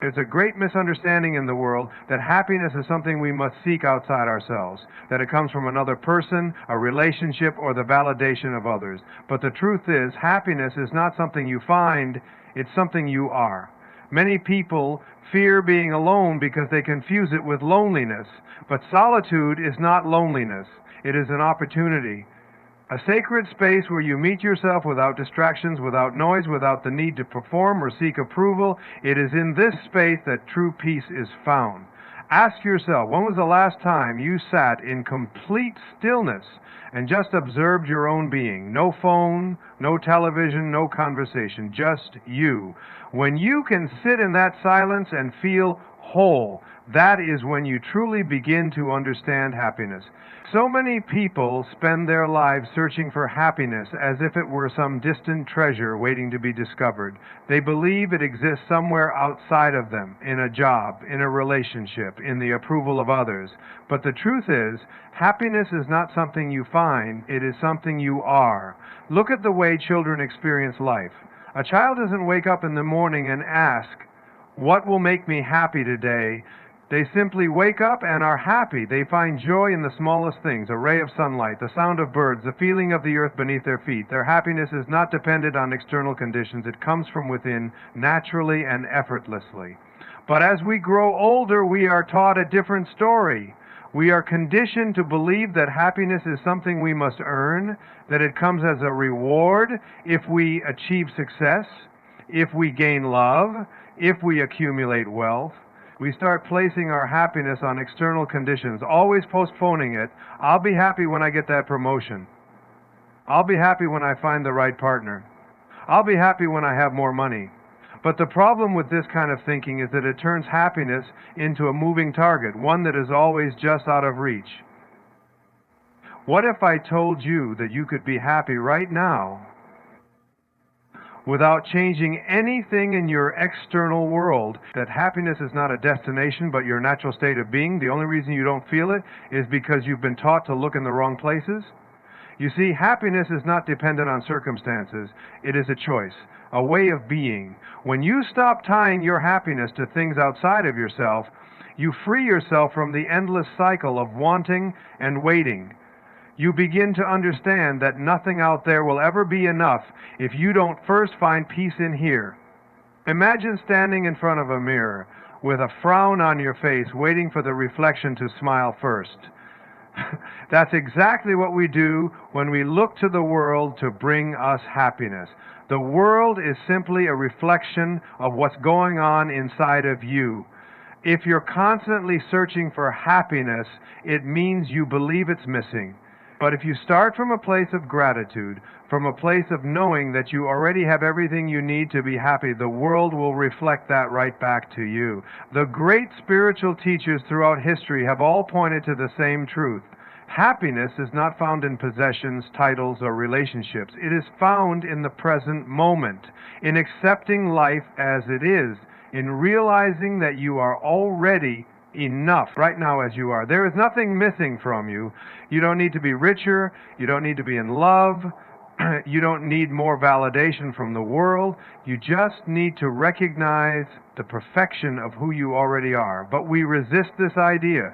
There's a great misunderstanding in the world that happiness is something we must seek outside ourselves, that it comes from another person, a relationship, or the validation of others. But the truth is, happiness is not something you find, it's something you are. Many people fear being alone because they confuse it with loneliness. But solitude is not loneliness. It is an opportunity. A sacred space where you meet yourself without distractions, without noise, without the need to perform or seek approval. It is in this space that true peace is found. Ask yourself, when was the last time you sat in complete stillness and just observed your own being? No phone, no television, no conversation, just you. When you can sit in that silence and feel whole, that is when you truly begin to understand happiness. So many people spend their lives searching for happiness as if it were some distant treasure waiting to be discovered. They believe it exists somewhere outside of them, in a job, in a relationship, in the approval of others. But the truth is, happiness is not something you find, it is something you are. Look at the way children experience life. A child doesn't wake up in the morning and ask, "What will make me happy today?" They simply wake up and are happy. They find joy in the smallest things, a ray of sunlight, the sound of birds, the feeling of the earth beneath their feet. Their happiness is not dependent on external conditions. It comes from within, naturally and effortlessly. But as we grow older, we are taught a different story. We are conditioned to believe that happiness is something we must earn, that it comes as a reward if we achieve success, if we gain love, if we accumulate wealth. We start placing our happiness on external conditions, always postponing it. I'll be happy when I get that promotion. I'll be happy when I find the right partner. I'll be happy when I have more money. But the problem with this kind of thinking is that it turns happiness into a moving target, one that is always just out of reach. What if I told you that you could be happy right now without changing anything in your external world, that happiness is not a destination but your natural state of being? The only reason you don't feel it is because you've been taught to look in the wrong places. You see, happiness is not dependent on circumstances. It is a choice, a way of being. When you stop tying your happiness to things outside of yourself, you free yourself from the endless cycle of wanting and waiting. You begin to understand that nothing out there will ever be enough if you don't first find peace in here. Imagine standing in front of a mirror with a frown on your face, waiting for the reflection to smile first. That's exactly what we do when we look to the world to bring us happiness. The world is simply a reflection of what's going on inside of you. If you're constantly searching for happiness, it means you believe it's missing. But if you start from a place of gratitude, from a place of knowing that you already have everything you need to be happy, the world will reflect that right back to you. The great spiritual teachers throughout history have all pointed to the same truth. Happiness is not found in possessions, titles, or relationships. It is found in the present moment, in accepting life as it is, in realizing that you are already enough right now as you are. There is nothing missing from you. You don't need to be richer. You don't need to be in love. You don't need more validation from the world. You just need to recognize the perfection of who you already are. But we resist this idea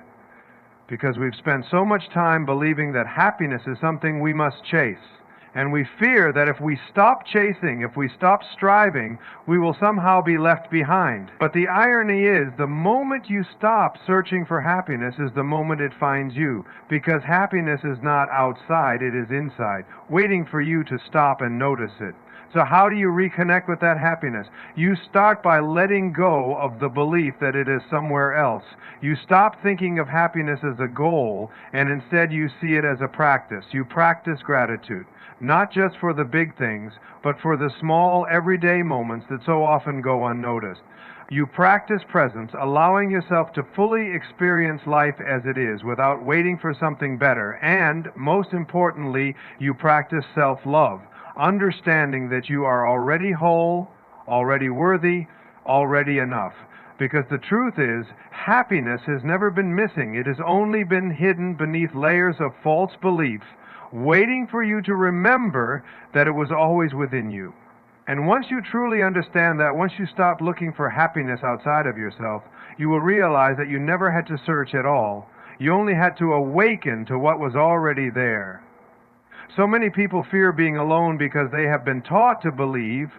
because we've spent so much time believing that happiness is something we must chase. And we fear that if we stop chasing, if we stop striving, we will somehow be left behind. But the irony is, the moment you stop searching for happiness is the moment it finds you. Because happiness is not outside, it is inside, waiting for you to stop and notice it. So how do you reconnect with that happiness? You start by letting go of the belief that it is somewhere else. You stop thinking of happiness as a goal, and instead you see it as a practice. You practice gratitude, not just for the big things, but for the small, everyday moments that so often go unnoticed. You practice presence, allowing yourself to fully experience life as it is without waiting for something better. And, most importantly, you practice self-love, understanding that you are already whole, already worthy, already enough. Because the truth is, happiness has never been missing. It has only been hidden beneath layers of false beliefs, waiting for you to remember that it was always within you. And once you truly understand that, once you stop looking for happiness outside of yourself, you will realize that you never had to search at all. You only had to awaken to what was already there. So many people fear being alone because they have been taught to believe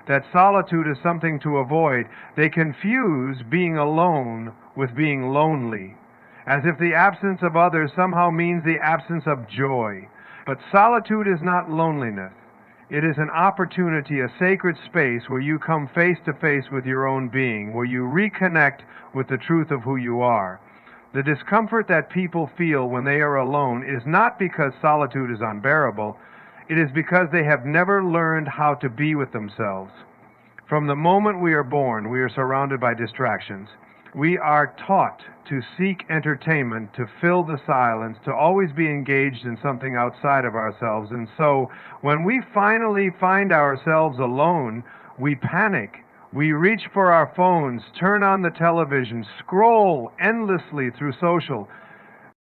that solitude is something to avoid. They confuse being alone with being lonely, as if the absence of others somehow means the absence of joy. But solitude is not loneliness. It is an opportunity, a sacred space where you come face to face with your own being, where you reconnect with the truth of who you are. The discomfort that people feel when they are alone is not because solitude is unbearable. It is because they have never learned how to be with themselves. From the moment we are born, we are surrounded by distractions. We are taught to seek entertainment, to fill the silence, to always be engaged in something outside of ourselves. And so, when we finally find ourselves alone, we panic. We reach for our phones, turn on the television, scroll endlessly through social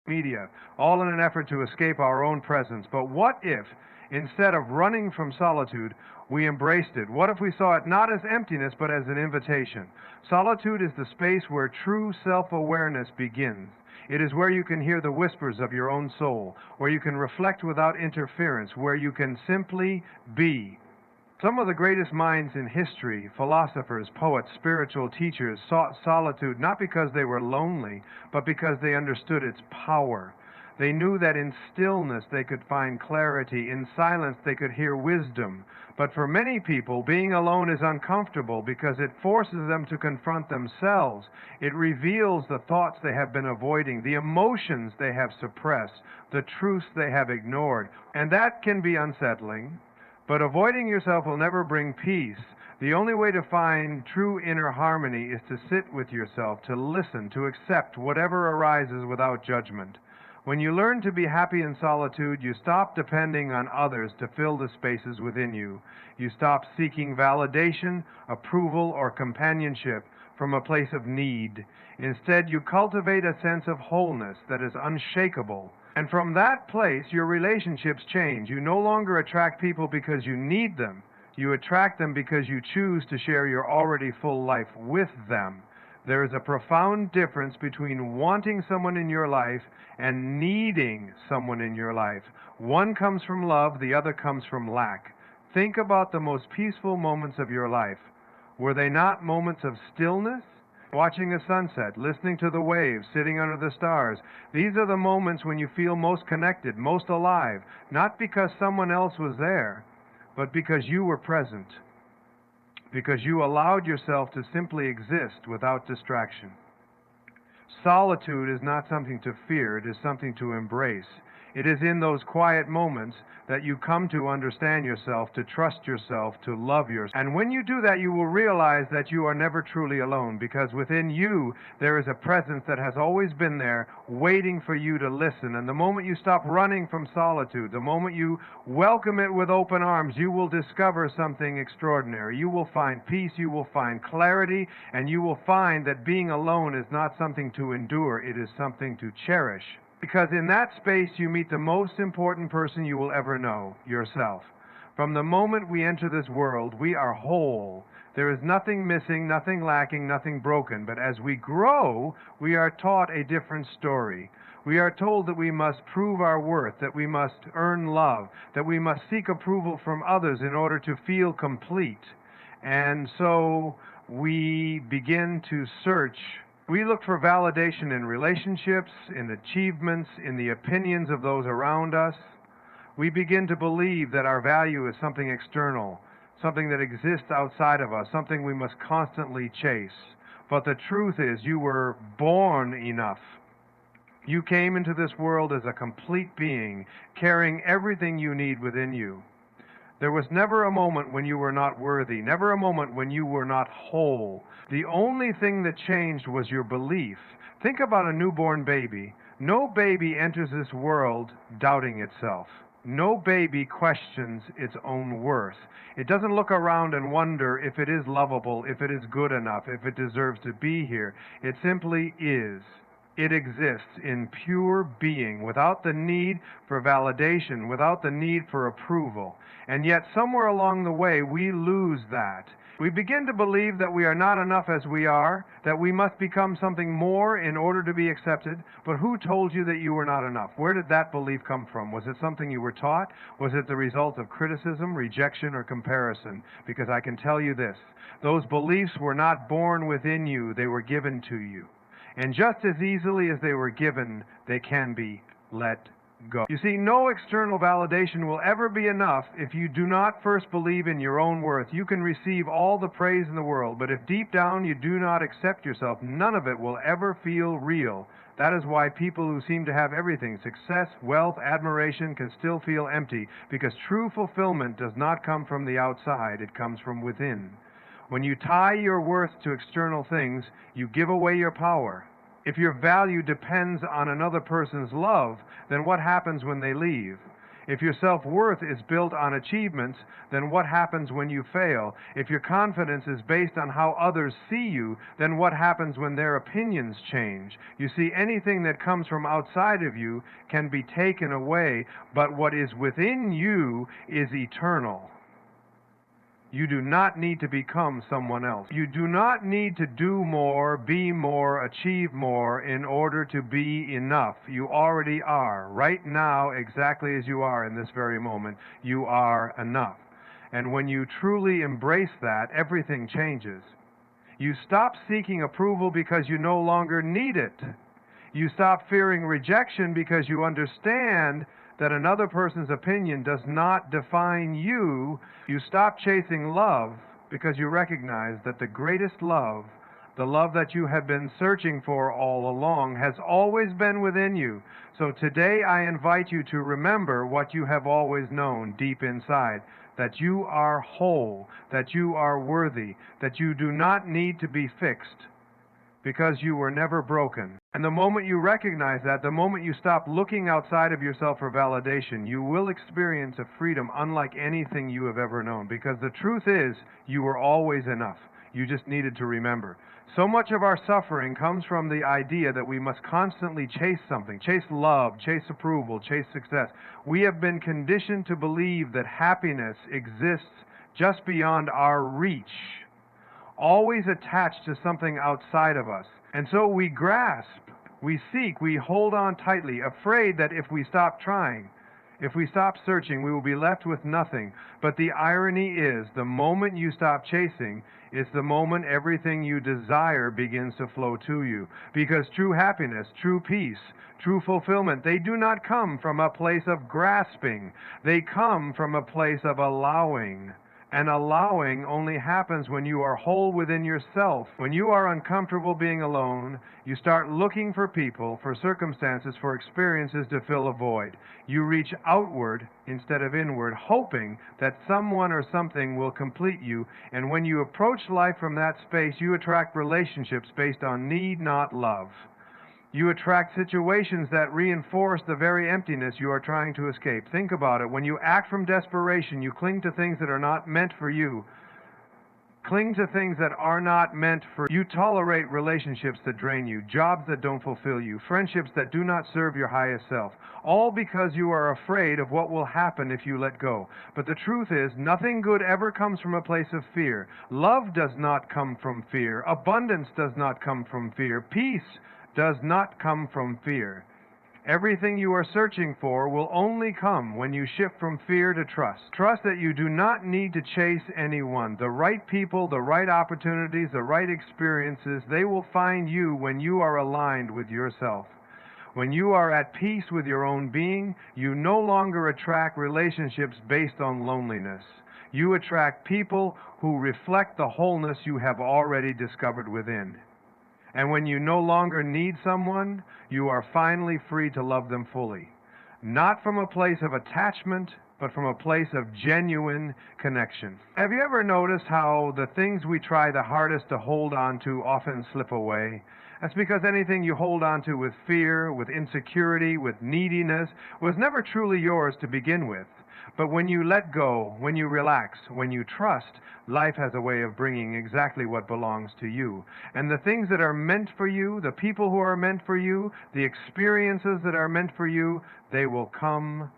media, all in an effort to escape our own presence. But what if, instead of running from solitude, we embraced it? What if we saw it not as emptiness, but as an invitation? Solitude is the space where true self-awareness begins. It is where you can hear the whispers of your own soul, where you can reflect without interference, where you can simply be. Some of the greatest minds in history, philosophers, poets, spiritual teachers, sought solitude not because they were lonely, but because they understood its power. They knew that in stillness they could find clarity, in silence they could hear wisdom. But for many people, being alone is uncomfortable because it forces them to confront themselves. It reveals the thoughts they have been avoiding, the emotions they have suppressed, the truths they have ignored. And that can be unsettling. But avoiding yourself will never bring peace. The only way to find true inner harmony is to sit with yourself, to listen, to accept whatever arises without judgment. When you learn to be happy in solitude, you stop depending on others to fill the spaces within you. You stop seeking validation, approval, or companionship from a place of need. Instead, you cultivate a sense of wholeness that is unshakable. And from that place, your relationships change. You no longer attract people because you need them. You attract them because you choose to share your already full life with them. There is a profound difference between wanting someone in your life and needing someone in your life. One comes from love, the other comes from lack. Think about the most peaceful moments of your life. Were they not moments of stillness? Watching a sunset, listening to the waves, sitting under the stars. These are the moments when you feel most connected, most alive, not because someone else was there, but because you were present, because you allowed yourself to simply exist without distraction. Solitude is not something to fear, it is something to embrace. It is in those quiet moments that you come to understand yourself, to trust yourself, to love yourself. And when you do that, you will realize that you are never truly alone, because within you there is a presence that has always been there, waiting for you to listen. And the moment you stop running from solitude, the moment you welcome it with open arms, you will discover something extraordinary. You will find peace, you will find clarity, and you will find that being alone is not something to endure, it is something to cherish. Because in that space you meet the most important person you will ever know, yourself. From the moment we enter this world, we are whole. There is nothing missing, nothing lacking, nothing broken. But as we grow, we are taught a different story. We are told that we must prove our worth, that we must earn love, that we must seek approval from others in order to feel complete. And so we begin to search. We look for validation in relationships, in achievements, in the opinions of those around us. We begin to believe that our value is something external, something that exists outside of us, something we must constantly chase. But the truth is, you were born enough. You came into this world as a complete being, carrying everything you need within you. There was never a moment when you were not worthy, never a moment when you were not whole. The only thing that changed was your belief. Think about a newborn baby. No baby enters this world doubting itself. No baby questions its own worth. It doesn't look around and wonder if it is lovable, if it is good enough, if it deserves to be here. It simply is. It exists in pure being, without the need for validation, without the need for approval. And yet, somewhere along the way, we lose that. We begin to believe that we are not enough as we are, that we must become something more in order to be accepted. But who told you that you were not enough? Where did that belief come from? Was it something you were taught? Was it the result of criticism, rejection, or comparison? Because I can tell you this, those beliefs were not born within you, they were given to you. And just as easily as they were given, they can be let go. You see, no external validation will ever be enough if you do not first believe in your own worth. You can receive all the praise in the world, but if deep down you do not accept yourself, none of it will ever feel real. That is why people who seem to have everything, success, wealth, admiration, can still feel empty, because true fulfillment does not come from the outside, it comes from within. When you tie your worth to external things, you give away your power. If your value depends on another person's love, then what happens when they leave? If your self-worth is built on achievements, then what happens when you fail? If your confidence is based on how others see you, then what happens when their opinions change? You see, anything that comes from outside of you can be taken away, but what is within you is eternal. You do not need to become someone else. You do not need to do more, be more, achieve more in order to be enough. You already are. Right now, exactly as you are in this very moment, you are enough. And when you truly embrace that, everything changes. You stop seeking approval because you no longer need it. You stop fearing rejection because you understand that another person's opinion does not define you. You stop chasing love because you recognize that the greatest love, the love that you have been searching for all along, has always been within you. So today I invite you to remember what you have always known deep inside, that you are whole, that you are worthy, that you do not need to be fixed, because you were never broken. And the moment you recognize that, the moment you stop looking outside of yourself for validation, you will experience a freedom unlike anything you have ever known. Because the truth is, you were always enough. You just needed to remember. So much of our suffering comes from the idea that we must constantly chase something, chase love, chase approval, chase success. We have been conditioned to believe that happiness exists just beyond our reach, always attached to something outside of us. And so we grasp, we seek, we hold on tightly, afraid that if we stop trying, if we stop searching, we will be left with nothing. But the irony is, the moment you stop chasing is the moment everything you desire begins to flow to you. Because true happiness, true peace, true fulfillment, they do not come from a place of grasping. They come from a place of allowing. And allowing only happens when you are whole within yourself. When you are uncomfortable being alone, you start looking for people, for circumstances, for experiences to fill a void. You reach outward instead of inward, hoping that someone or something will complete you. And when you approach life from that space, you attract relationships based on need, not love. You attract situations that reinforce the very emptiness you are trying to escape. Think about it. When you act from desperation, you cling to things that are not meant for you. Cling to things that are not meant for you. You tolerate relationships that drain you, jobs that don't fulfill you, friendships that do not serve your highest self, all because you are afraid of what will happen if you let go. But the truth is, nothing good ever comes from a place of fear. Love does not come from fear. Abundance does not come from fear. Peace does not come from fear. Everything you are searching for will only come when you shift from fear to trust. Trust that you do not need to chase anyone. The right people, the right opportunities, the right experiences, they will find you when you are aligned with yourself. When you are at peace with your own being, you no longer attract relationships based on loneliness. You attract people who reflect the wholeness you have already discovered within. And when you no longer need someone, you are finally free to love them fully. Not from a place of attachment, but from a place of genuine connection. Have you ever noticed how the things we try the hardest to hold on to often slip away? That's because anything you hold on to with fear, with insecurity, with neediness, was never truly yours to begin with. But when you let go, when you relax, when you trust, life has a way of bringing exactly what belongs to you. And the things that are meant for you, the people who are meant for you, the experiences that are meant for you, they will come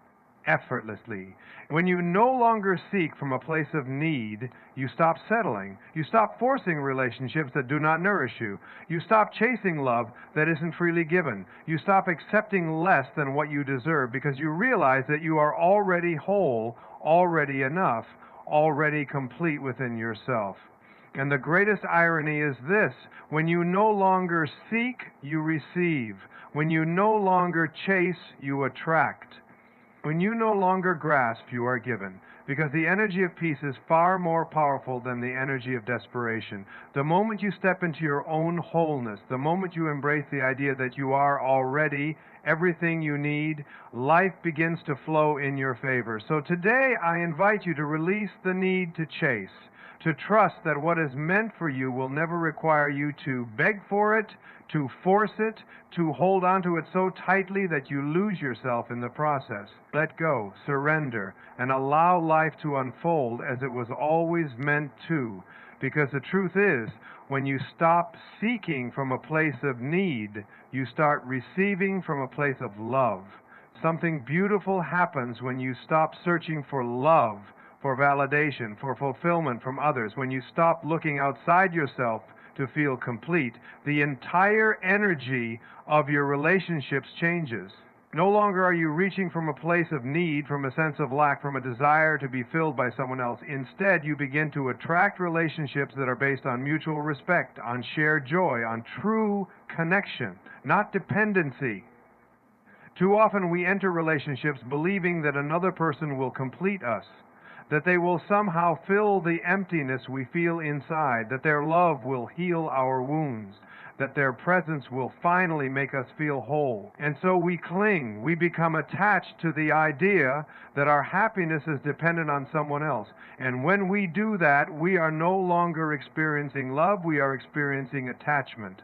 effortlessly. When you no longer seek from a place of need, you stop settling. You stop forcing relationships that do not nourish you. You stop chasing love that isn't freely given. You stop accepting less than what you deserve because you realize that you are already whole, already enough, already complete within yourself. And the greatest irony is this: when you no longer seek, you receive. When you no longer chase, you attract. When you no longer grasp, you are given, because the energy of peace is far more powerful than the energy of desperation. The moment you step into your own wholeness, the moment you embrace the idea that you are already everything you need, life begins to flow in your favor. So today I invite you to release the need to chase, to trust that what is meant for you will never require you to beg for it, to force it, to hold on to it so tightly that you lose yourself in the process. Let go, surrender, and allow life to unfold as it was always meant to. Because the truth is, when you stop seeking from a place of need, you start receiving from a place of love. Something beautiful happens when you stop searching for love, for validation, for fulfillment from others. When you stop looking outside yourself to feel complete, the entire energy of your relationships changes. No longer are you reaching from a place of need, from a sense of lack, from a desire to be filled by someone else. Instead, you begin to attract relationships that are based on mutual respect, on shared joy, on true connection, not dependency. Too often we enter relationships believing that another person will complete us, that they will somehow fill the emptiness we feel inside, that their love will heal our wounds, that their presence will finally make us feel whole. And so we cling, we become attached to the idea that our happiness is dependent on someone else. And when we do that, we are no longer experiencing love, we are experiencing attachment.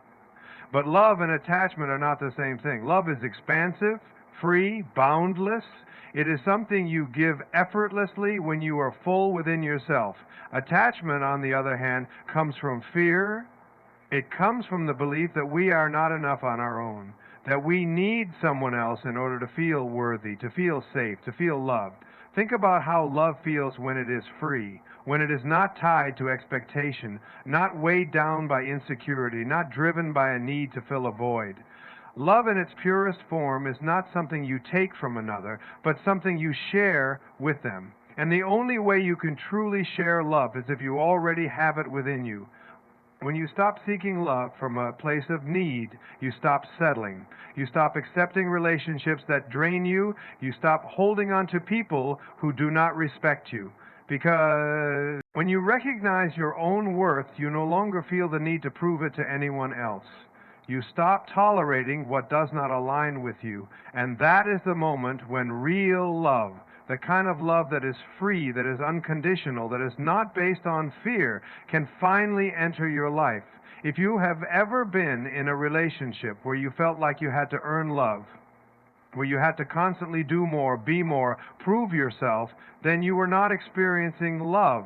But love and attachment are not the same thing. Love is expansive, free, boundless. It is something you give effortlessly when you are full within yourself. Attachment, on the other hand, comes from fear. It comes from the belief that we are not enough on our own, that we need someone else in order to feel worthy, to feel safe, to feel loved. Think about how love feels when it is free, when it is not tied to expectation, not weighed down by insecurity, not driven by a need to fill a void. Love in its purest form is not something you take from another, but something you share with them. And the only way you can truly share love is if you already have it within you. When you stop seeking love from a place of need, you stop settling. You stop accepting relationships that drain you. You stop holding on to people who do not respect you. Because when you recognize your own worth, you no longer feel the need to prove it to anyone else. You stop tolerating what does not align with you. And that is the moment when real love, the kind of love that is free, that is unconditional, that is not based on fear, can finally enter your life. If you have ever been in a relationship where you felt like you had to earn love, where you had to constantly do more, be more, prove yourself, then you were not experiencing love.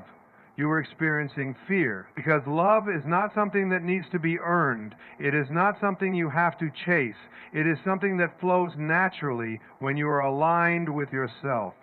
You were experiencing fear. Because love is not something that needs to be earned. It is not something you have to chase. It is something that flows naturally when you are aligned with yourself.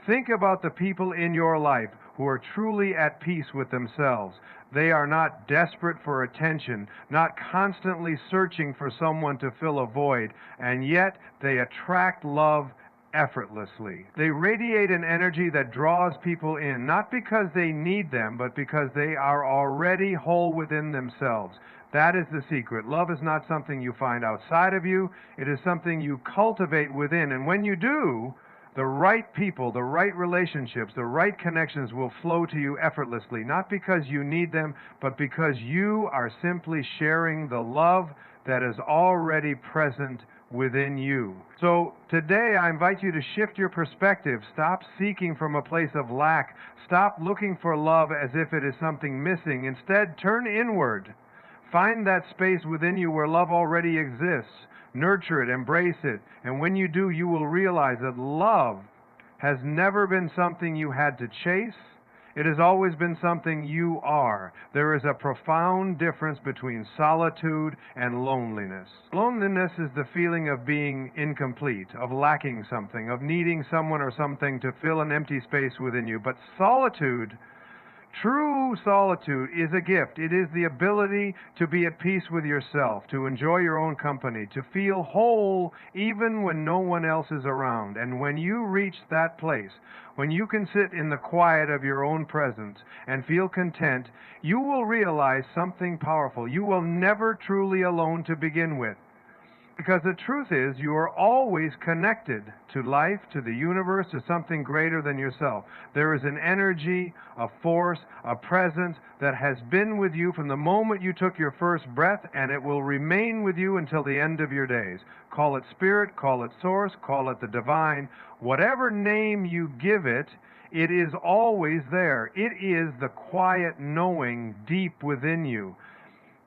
Think about the people in your life who are truly at peace with themselves. They are not desperate for attention, not constantly searching for someone to fill a void, and yet they attract love effortlessly. They radiate an energy that draws people in, not because they need them, but because they are already whole within themselves. That is the secret. Love is not something you find outside of you. It is something you cultivate within. And when you do, the right people, the right relationships, the right connections will flow to you effortlessly, not because you need them, but because you are simply sharing the love that is already present within you. So today I invite you to shift your perspective. Stop seeking from a place of lack. Stop looking for love as if it is something missing. Instead, turn inward. Find that space within you where love already exists. Nurture it, embrace it, and when you do, you will realize that love has never been something you had to chase. It has always been something you are. There is a profound difference between solitude and loneliness. Loneliness is the feeling of being incomplete, of lacking something, of needing someone or something to fill an empty space within you. But solitude, true solitude, is a gift. It is the ability to be at peace with yourself, to enjoy your own company, to feel whole even when no one else is around. And when you reach that place, when you can sit in the quiet of your own presence and feel content, you will realize something powerful. You will never truly alone to begin with. Because the truth is, you are always connected to life, to the universe, to something greater than yourself. There is an energy, a force, a presence that has been with you from the moment you took your first breath, and it will remain with you until the end of your days. Call it spirit, call it source, call it the divine. Whatever name you give it, it is always there. It is the quiet knowing deep within you.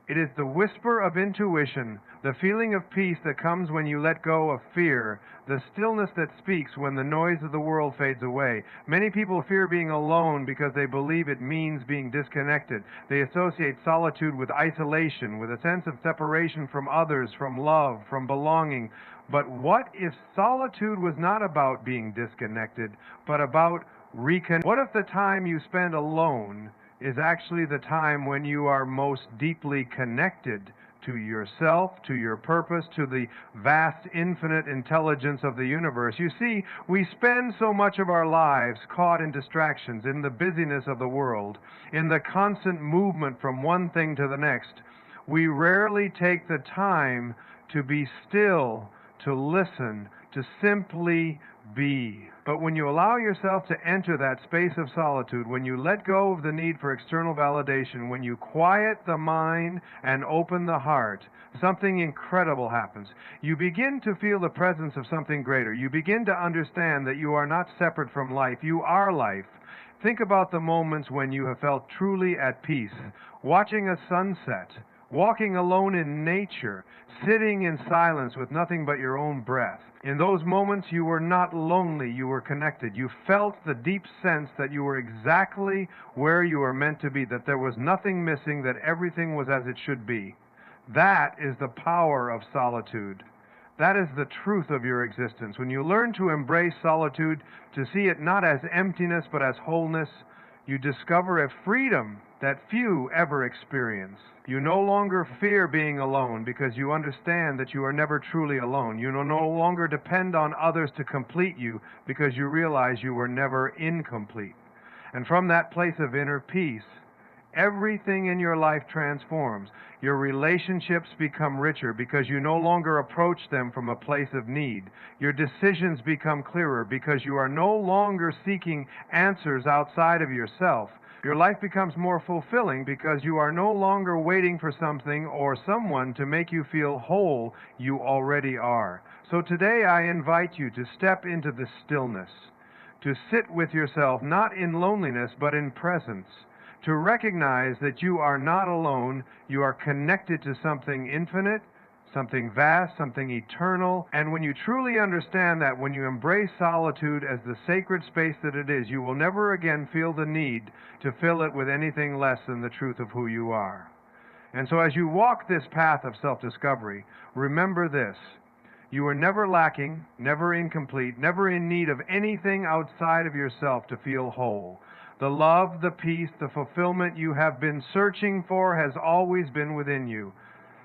It is the whisper of intuition, the feeling of peace that comes when you let go of fear, the stillness that speaks when the noise of the world fades away. Many people fear being alone because they believe it means being disconnected. They associate solitude with isolation, with a sense of separation from others, from love, from belonging. But what if solitude was not about being disconnected, but about reconnecting? What if the time you spend alone is actually the time when you are most deeply connected to yourself, to your purpose, to the vast infinite intelligence of the universe? You see, we spend so much of our lives caught in distractions, in the busyness of the world, in the constant movement from one thing to the next. We rarely take the time to be still, to listen, to simply be. But when you allow yourself to enter that space of solitude, when you let go of the need for external validation, when you quiet the mind and open the heart, something incredible happens. You begin to feel the presence of something greater. You begin to understand that you are not separate from life. You are life. Think about the moments when you have felt truly at peace, watching a sunset, walking alone in nature, sitting in silence with nothing but your own breath. In those moments, you were not lonely, you were connected. You felt the deep sense that you were exactly where you were meant to be, that there was nothing missing, that everything was as it should be. That is the power of solitude. That is the truth of your existence. When you learn to embrace solitude, to see it not as emptiness but as wholeness, you discover a freedom that few ever experience. You no longer fear being alone because you understand that you are never truly alone. You no longer depend on others to complete you because you realize you were never incomplete. And from that place of inner peace, everything in your life transforms. Your relationships become richer because you no longer approach them from a place of need. Your decisions become clearer because you are no longer seeking answers outside of yourself. Your life becomes more fulfilling because you are no longer waiting for something or someone to make you feel whole. You already are. So today I invite you to step into the stillness, to sit with yourself not in loneliness but in presence, to recognize that you are not alone, you are connected to something infinite, something vast, something eternal. And when you truly understand that, when you embrace solitude as the sacred space that it is, you will never again feel the need to fill it with anything less than the truth of who you are. And so as you walk this path of self-discovery, remember this: you are never lacking, never incomplete, never in need of anything outside of yourself to feel whole. The love, the peace, the fulfillment you have been searching for has always been within you.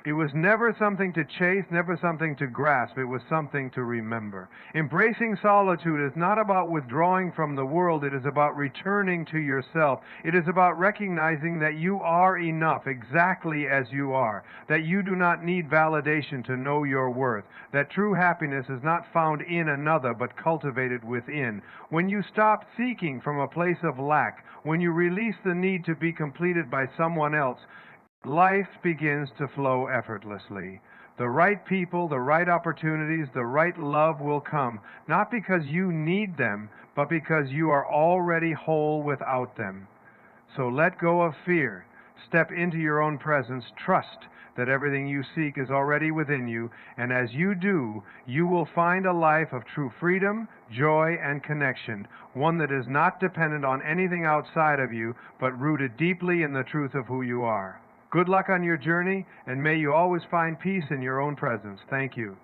It was never something to chase, never something to grasp. It was something to remember. Embracing solitude is not about withdrawing from the world. It is about returning to yourself. It is about recognizing that you are enough exactly as you are, that you do not need validation to know your worth, that true happiness is not found in another but cultivated within. When you stop seeking from a place of lack, when you release the need to be completed by someone else, life begins to flow effortlessly. The right people, the right opportunities, the right love will come, not because you need them, but because you are already whole without them. So let go of fear. Step into your own presence. Trust that everything you seek is already within you, and as you do, you will find a life of true freedom, joy, and connection, one that is not dependent on anything outside of you, but rooted deeply in the truth of who you are. Good luck on your journey, and may you always find peace in your own presence. Thank you.